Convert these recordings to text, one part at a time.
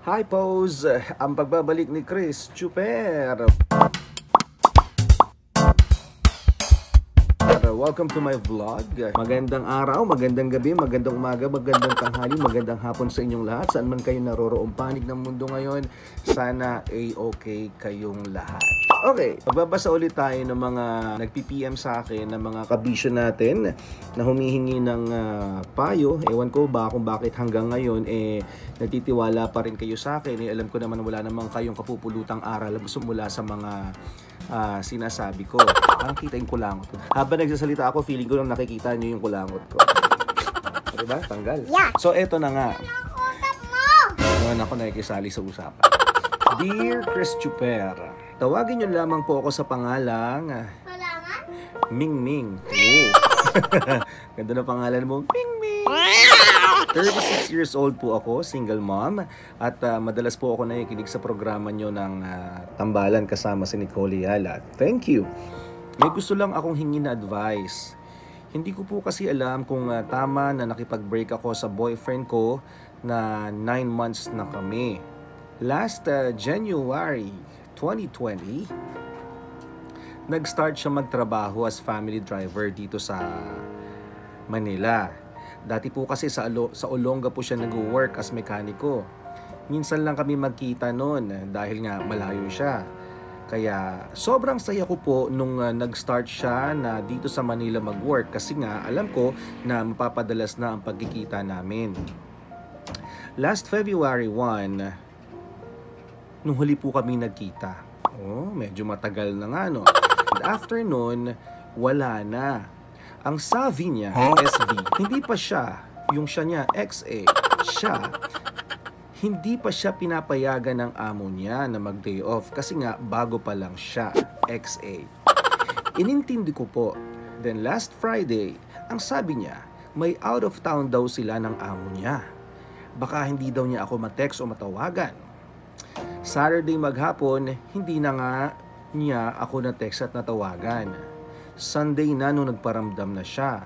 Hi Pose! Ang pagbabalik ni Chris Chuper. Welcome to my vlog. Magandang araw, magandang gabi, magandang umaga, magandang tanghali, magandang hapon sa inyong lahat. Saan man kayo naroroong panig ng mundo ngayon, sana ay okay kayong lahat. Okay, pagbabasa ulit tayo ng mga nagpi-PM sa akin ng mga kabisyo natin na humihingi ng payo. Ewan ko ba kung bakit hanggang ngayon nagtitiwala pa rin kayo sa akin. Alam ko naman wala namang kayong kapupulutang aral mula sa mga sinasabi ko. Ang kita yung kulangot ko. Habang nagsasalita ako, feeling ko nang nakikita nyo yung kulangot ko. Diba? Tanggal. Yeah. So, eto na nga. Ngayon ako nakikisali sa usapan. Dear Chris Chuper, tawagin nyo lamang po ako sa pangalang Ming Ming. Oh. Ganda na pangalan mo. Ming Ming. 36 years old po ako, single mom. At madalas po ako nakikinig sa programa nyo ng Tambalan kasama si Nicole Yala. Thank you. May gusto lang akong hingin na advice. Hindi ko po kasi alam kung tama na nakipag-break ako sa boyfriend ko na 9 months na kami. Last January 2020, nag-start siya magtrabaho as family driver dito sa Manila. Dati po kasi sa Olonga po siya nag-work as mekaniko. Minsan lang kami magkita noon dahil nga malayo siya. Kaya sobrang saya ko po nung nag-start siya na dito sa Manila mag-work kasi nga alam ko na mapapadalas na ang pagkikita namin. Last February 1, nung huli po kami nagkita. Oh, medyo matagal na nga no. And after nun, wala na. Ang sabi niya, SV, hindi pa siya, yung siya niya, XA, siya, hindi pa siya pinapayagan ng amo niya na mag-day off kasi nga bago pa lang siya, XA. Inintindi ko po. Then last Friday, ang sabi niya, may out of town daw sila ng amo niya. Baka hindi daw niya ako ma-text o matawagan. Saturday maghapon, hindi na nga niya ako na-text at natawagan. Sunday na nung nagparamdam na siya.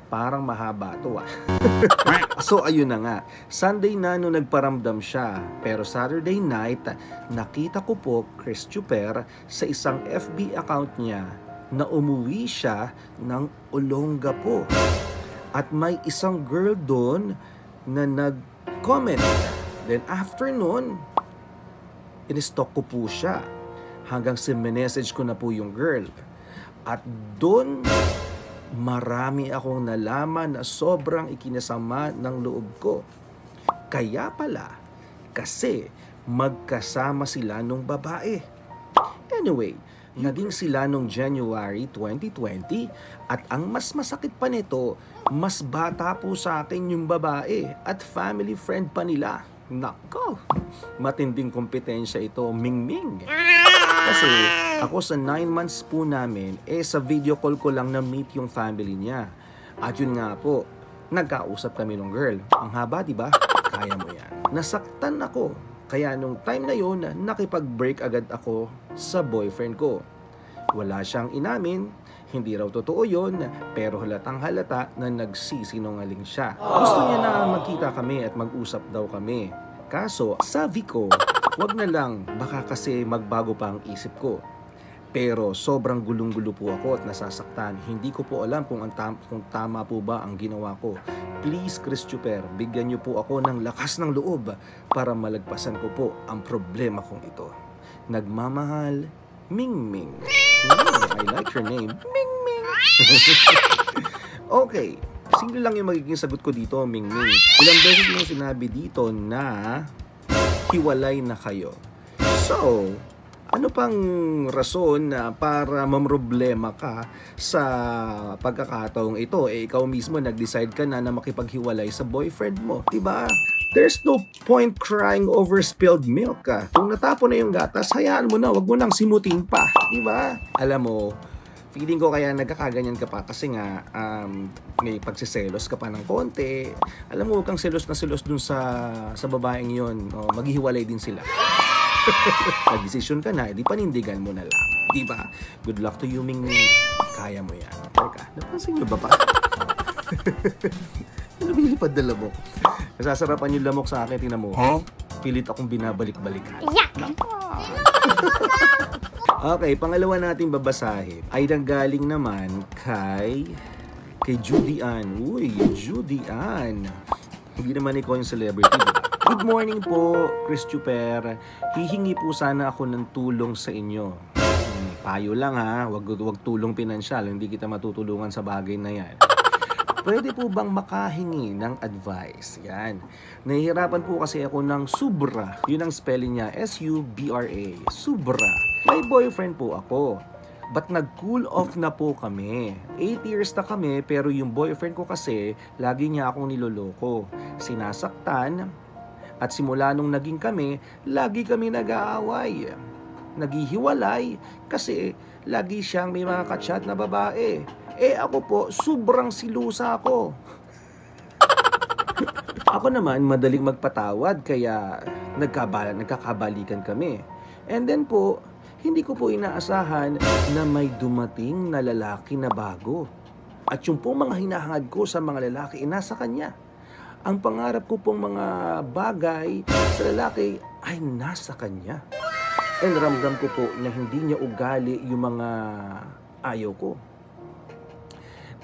Parang mahaba to So ayun na nga. Sunday na nung nagparamdam siya. Pero Saturday night, nakita ko po Chris Chuper sa isang FB account niya na umuwi siya ng Olonga po. At may isang girl doon na nag-comment. Then after nun, in-stalk ko po siya. Hanggang message ko na po yung girl. At doon, marami akong nalaman na sobrang ikinasama ng loob ko. Kaya pala, kasi magkasama sila nung babae. Anyway, naging sila nung January 2020 at ang mas masakit pa nito, mas bata po sa akin yung babae at family friend pa nila. Nako, matinding kompetensya ito, Ming Ming. Kasi ako sa 9 months po namin, sa video call ko lang na-meet yung family niya. At yun nga po, nagkausap kami ng girl. Ang haba, diba? Kaya mo yan. Nasaktan ako. Kaya nung time na yun, nakipag-break agad ako sa boyfriend ko. Wala siyang inamin, hindi raw totoo yun, pero halatang halata na nagsisinungaling siya. Gusto niya na magkita kami at mag-usap daw kami. Kaso, sabi ko, wag na lang, baka kasi magbago pa ang isip ko. Pero sobrang gulong-gulo po ako at nasasaktan. Hindi ko po alam kung tama po ba ang ginawa ko. Please, Chris Chuper, bigyan niyo po ako ng lakas ng loob para malagpasan ko po ang problema kong ito. Nagmamahal, Ming Ming. I like your name. Ming Ming. Okay. Simple lang yung magiging sagot ko dito, Ming Ming. Ilang beses mo sinabi dito na hiwalay na kayo. So, ano pang rason na para mamroblema ka sa pagkakataong ito? Ikaw mismo nag-decide ka na makipaghiwalay sa boyfriend mo, diba? There's no point crying over spilled milk. Kung natapon na yung gatas, hayaan mo na, wag mo nang simutin pa, diba? Alam mo, feeling ko kaya nagkakaganyan ka pa kasi nga may pagsiselos ka pa ng konti. Alam mo, huwag kang selos na selos dun sa babaeng yun. Maghihiwalay din sila. Nag-desisyon ka na, edi panindigan mo na lang. Diba? Good luck to you, Ming Ming. Kaya mo yan. Teka, napansin nyo ba pa? Lumilipad na lamok. Nasasarapan yung lamok sa akin, tingnan mo. Huh? pilit akong binabalik-balikan. Yak! Okay, pangalawa natin babasahin ay nanggaling naman kay Judy Ann. Uy, Judy Ann. Hindi naman ikaw yung celebrity, diba? Good morning po, Chris Chuper. Hihingi po sana ako ng tulong sa inyo. Payo lang ha, wag tulong pinansyal, hindi kita matutulungan sa bagay na yan. Pwede po bang makahingi ng advice? Yan. Nahihirapan po kasi ako ng subra. Yun ang spelling niya, S-U-B-R-A. Subra. May boyfriend po ako. But nag-cool off na po kami. 8 years na kami, pero yung boyfriend ko kasi, lagi niya akong niloloko. Sinasaktan, at simula nung naging kami, lagi kami nag-aaway. Naghihiwalay, kasi lagi siyang may mga kachat na babae. Eh ako po, sobrang silusa ako. Ako naman, madaling magpatawad, kaya nagkakabalikan kami. And then po, hindi ko po inaasahan na may dumating na lalaki na bago. At yung pong mga hinahangad ko sa mga lalaki, nasa kanya. Ang pangarap ko pong mga bagay sa lalaki ay nasa kanya. And ramdam ko po na hindi niya ugali yung mga ayaw ko.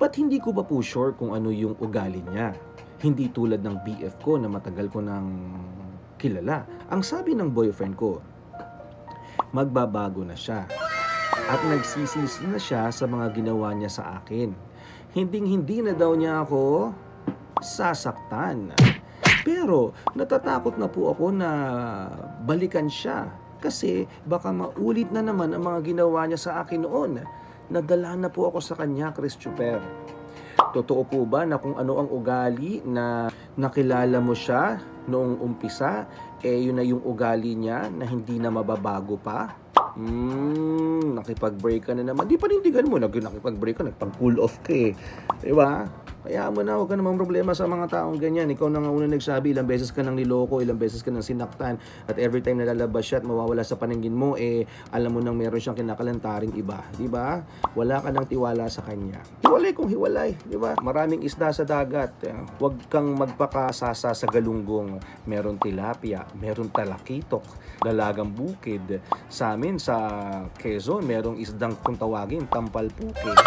But hindi ko pa po sure kung ano yung ugali niya. Hindi tulad ng BF ko na matagal ko nang kilala. Ang sabi ng boyfriend ko, magbabago na siya. At nagsisisi na siya sa mga ginawa niya sa akin. Hindi na daw niya ako sasaktan. Pero natatakot na po ako na balikan siya. Kasi baka maulit na naman ang mga ginawa niya sa akin noon. Nadala na po ako sa kanya, Chris Chuper. Totoo po ba na kung ano ang ugali na nakilala mo siya noong umpisa, yun na yung ugali niya na hindi na mababago pa? Nakipag-break ka na naman. Di panindigan mo, nakipag-break ka, nagpang-cool off ka eh. Diba? Kaya mo na, huwag ka namang problema sa mga taong ganyan. Ikaw na nga una nagsabi, ilang beses ka nang niloko, ilang beses ka nang sinaktan, at every time nalalabas siya at mawawala sa paningin mo, alam mo nang meron siyang kinakalantaring iba. Diba? Wala ka nang tiwala sa kanya. Hiwalay kung hiwalay. Diba? Maraming isda sa dagat. Huwag kang magpakasasa sa galunggong. Meron tilapia, meron talakitok, dalagang bukid. Sa amin, sa Quezon, merong isdang kung tawagin, tampal pukid.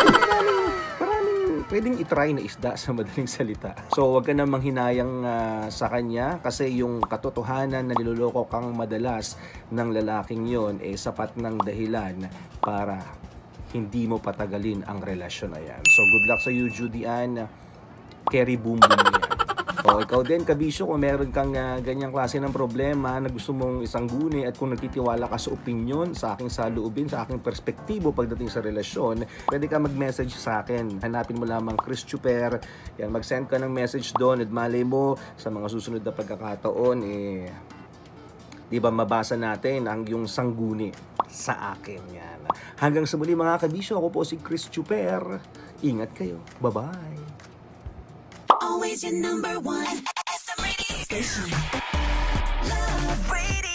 Maraming pwedeng itry na isda sa madaling salita. So, wag ka na manghinayang sa kanya kasi yung katotohanan na niloloko kang madalas ng lalaking yon sapat ng dahilan para hindi mo patagalin ang relasyon na yan. So, good luck sa you, Judy Ann. Carry boom boom yan. O, ikaw din, kabisyo, kung meron kang ganyang klase ng problema na gusto mong isangguni at kung nagtitiwala ka sa opinion, sa aking saloobin, sa aking perspektibo pagdating sa relasyon, pwede ka mag-message sa akin. Hanapin mo lamang Chris Chuper. Yan, mag-send ka ng message doon at malay mo sa mga susunod na pagkakataon, di ba mabasa natin ang yung sangguni sa akin. Yan. Hanggang sa muli mga kabisyo, ako po si Chris Chuper. Ingat kayo. Bye-bye. Always your number one. SM Radio Station. Love Radio.